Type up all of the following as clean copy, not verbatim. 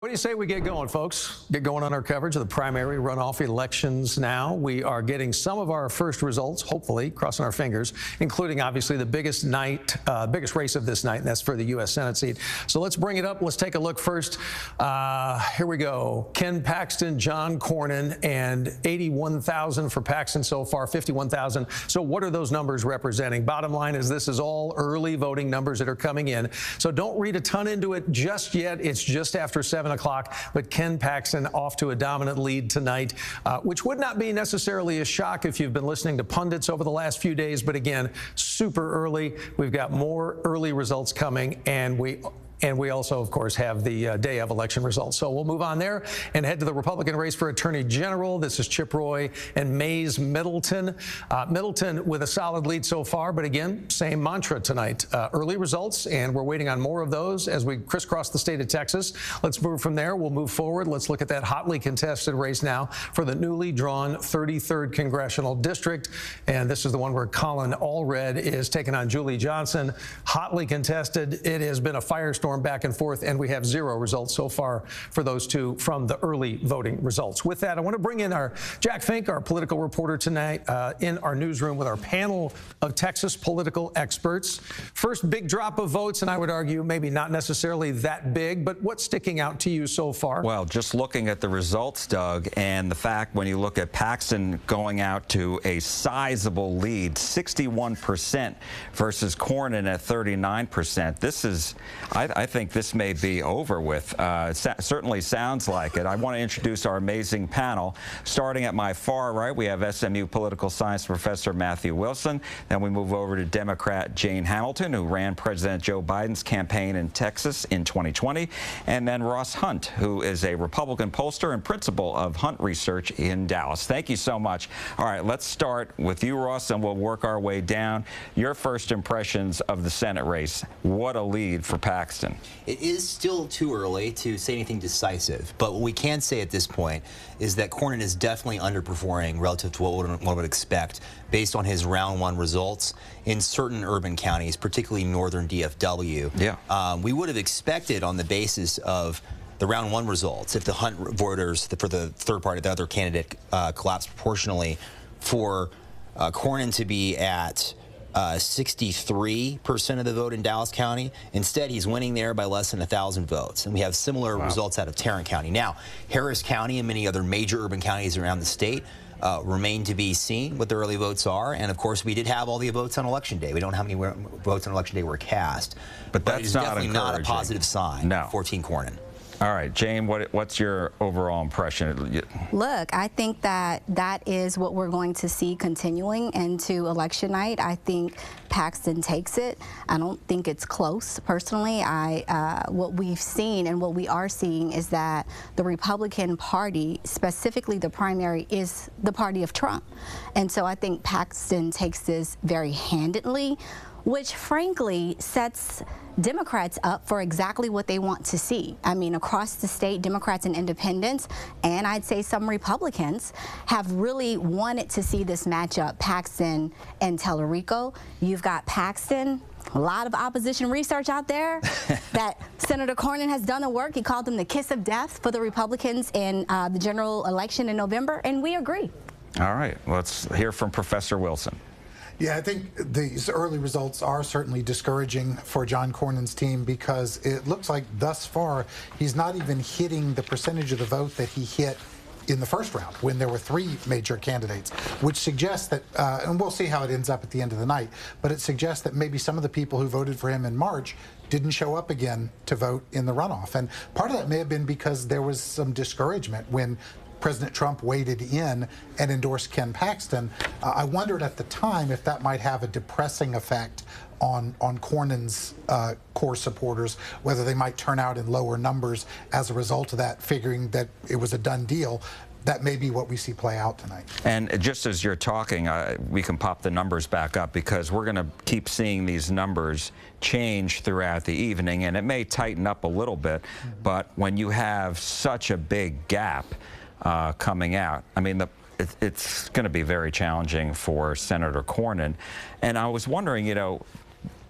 What do you say we get going, folks? Get going on our coverage of the primary runoff elections now. We are getting some of our first results, hopefully, crossing our fingers, including, obviously, the biggest race of this night, and that's for the U.S. Senate seat. So let's bring it up. Let's take a look first. Here we go. Ken Paxton, John Cornyn, and 81,000 for Paxton so far, 51,000. So what are those numbers representing? Bottom line is this is all early voting numbers that are coming in. So don't read a ton into it just yet. It's just after 7 o'clock, but Ken Paxton off to a dominant lead tonight, which would not be necessarily a shock if you've been listening to pundits over the last few days. But again, super early. We've got more early results coming, and we also, of course, have the day of election results. So we'll move on there and head to the Republican race for Attorney General. This is Chip Roy and Mayes Middleton. Middleton with a solid lead so far, but again, same mantra tonight. Early results, and we're waiting on more of those as we crisscross the state of Texas. Let's move from there. We'll move forward. Let's look at that hotly contested race now for the newly drawn 33rd Congressional District. And this is the one where Colin Allred is taking on Julie Johnson. Hotly contested. It has been a firestorm back and forth, and we have zero results so far for those two from the early voting results. With that, I want to bring in our Jack Fink, our political reporter tonight, in our newsroom with our panel of Texas political experts. First big drop of votes, and I would argue maybe not necessarily that big, but what's sticking out to you so far? Well, just looking at the results, Doug, and the fact when you look at Paxton going out to a sizable lead, 61% versus Cornyn at 39%. This is, I think this may be over with. Certainly sounds like it. I want to introduce our amazing panel. Starting at my far right, we have SMU political science professor Matthew Wilson. Then we move over to Democrat Jane Hamilton, who ran President Joe Biden's campaign in Texas in 2020. And then Ross Hunt, who is a Republican pollster and principal of Hunt Research in Dallas. Thank you so much. All right, let's start with you, Ross, and we'll work our way down. Your first impressions of the Senate race. What a lead for Paxton. It is still too early to say anything decisive, but what we can say at this point is that Cornyn is definitely underperforming relative to what one would expect based on his round one results in certain urban counties, particularly northern DFW. Yeah. We would have expected on the basis of the round one results, if the Hunt voters for the third party, the other candidate, collapsed proportionally, for Cornyn to be at 63% of the vote in Dallas County. Instead, he's winning there by less than 1,000 votes. And we have similar results out of Tarrant County. Now, Harris County and many other major urban counties around the state remain to be seen what the early votes are. And of course, we did have all the votes on Election Day. We don't know how many votes on Election Day were cast. But that's it's definitely not a positive sign for Team Cornyn. All right, Jane, what's your overall impression? Look, I think that is what we're going to see continuing into election night. I think Paxton takes it. I don't think it's close, personally. What we've seen and what we are seeing is that the Republican Party, specifically the primary, is the party of Trump. And so I think Paxton takes this very handedly, which frankly sets Democrats up for exactly what they want to see. I mean, across the state, Democrats and independents, and I'd say some Republicans, have really wanted to see this matchup, Paxton and Tellerico. You've got Paxton, a lot of opposition research out there that Senator Cornyn has done the work. He called them the kiss of death for the Republicans in the general election in November, and we agree. All right, let's hear from Professor Wilson. Yeah, I think these early results are certainly discouraging for John Cornyn's team because it looks like thus far he's not even hitting the percentage of the vote that he hit in the first round when there were three major candidates, which suggests that, and we'll see how it ends up at the end of the night, but it suggests that maybe some of the people who voted for him in March didn't show up again to vote in the runoff. And part of that may have been because there was some discouragement when President Trump waded in and endorsed Ken Paxton. I wondered at the time if that might have a depressing effect on Cornyn's core supporters, whether they might turn out in lower numbers as a result of that, figuring that it was a done deal. That may be what we see play out tonight. And just as you're talking, we can pop the numbers back up because we're going to keep seeing these numbers change throughout the evening, and it may tighten up a little bit. But when you have such a big gap coming out, I mean, it's going to be very challenging for Senator Cornyn. And I was wondering, you know,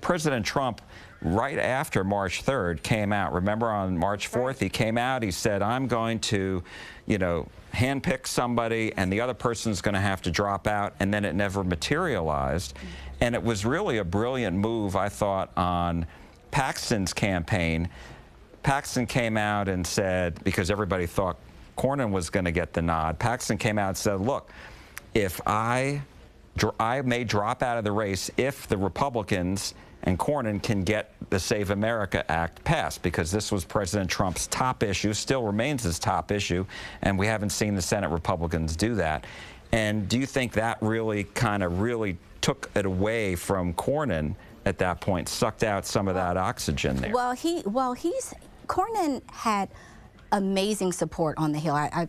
President Trump right after March 3rd, came out. Remember, on March 4th, he came out, he said, I'm going to, handpick somebody, and the other person's going to have to drop out, and then it never materialized. And it was really a brilliant move, I thought, on Paxton's campaign. Paxton came out and said, because everybody thought Cornyn was going to get the nod, Paxton came out and said, look, if I may drop out of the race if the Republicans and Cornyn can get the Save America Act passed, because this was President Trump's top issue, still remains his top issue, and we haven't seen the Senate Republicans do that. And do you think that really took it away from Cornyn at that point, sucked out some of that oxygen there? Well, Cornyn had amazing support on the Hill. I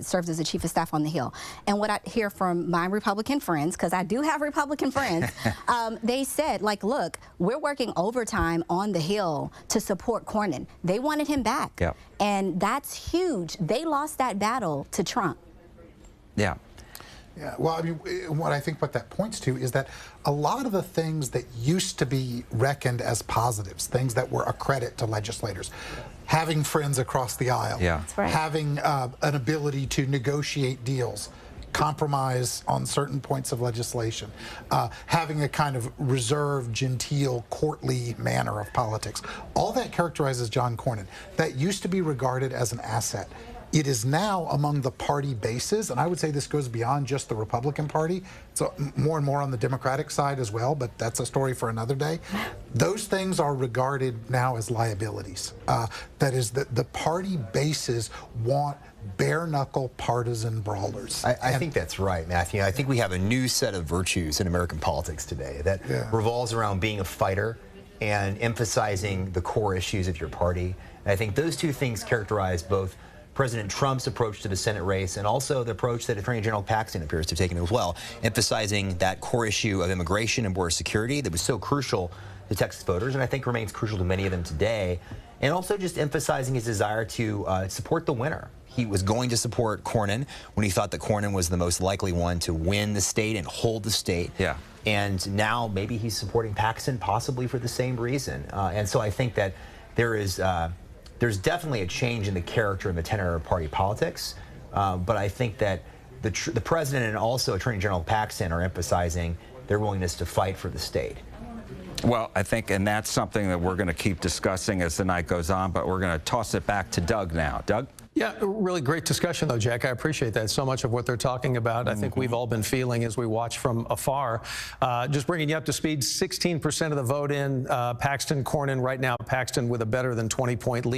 served as the chief of staff on the Hill. And what I hear from my Republican friends, because I do have Republican friends, they said, like, look, we're working overtime on the Hill to support Cornyn. They wanted him back. Yep. And that's huge. They lost that battle to Trump. Yeah. Yeah, well, I mean, what that points to is that a lot of the things that used to be reckoned as positives, things that were a credit to legislators, having friends across the aisle, yeah. That's right. Having an ability to negotiate deals, compromise on certain points of legislation, having a kind of reserved, genteel, courtly manner of politics, all that characterizes John Cornyn. That used to be regarded as an asset. It is now among the party bases, and I would say this goes beyond just the Republican Party. So more and more on the Democratic side as well, but that's a story for another day. Those things are regarded now as liabilities. That is, the party bases want bare-knuckle partisan brawlers. I think that's right, Matthew. I think we have a new set of virtues in American politics today that revolves around being a fighter and emphasizing the core issues of your party. And I think those two things characterize both President Trump's approach to the Senate race and also the approach that Attorney General Paxton appears to have taken as well, emphasizing that core issue of immigration and border security that was so crucial to Texas voters, and I think remains crucial to many of them today, and also just emphasizing his desire to support the winner. He was going to support Cornyn when he thought that Cornyn was the most likely one to win the state and hold the state. Yeah. And now maybe he's supporting Paxton possibly for the same reason. And so I think that there's definitely a change in the character and the tenor of party politics, but I think that the president and also Attorney General Paxton are emphasizing their willingness to fight for the state. Well, I think, and that's something that we're going to keep discussing as the night goes on, but we're going to toss it back to Doug now. Doug? Yeah, really great discussion, though, Jack. I appreciate that. So much of what they're talking about, I think we've all been feeling as we watch from afar. Just bringing you up to speed, 16% of the vote in Paxton, Cornyn right now. Paxton with a better than 20-point lead.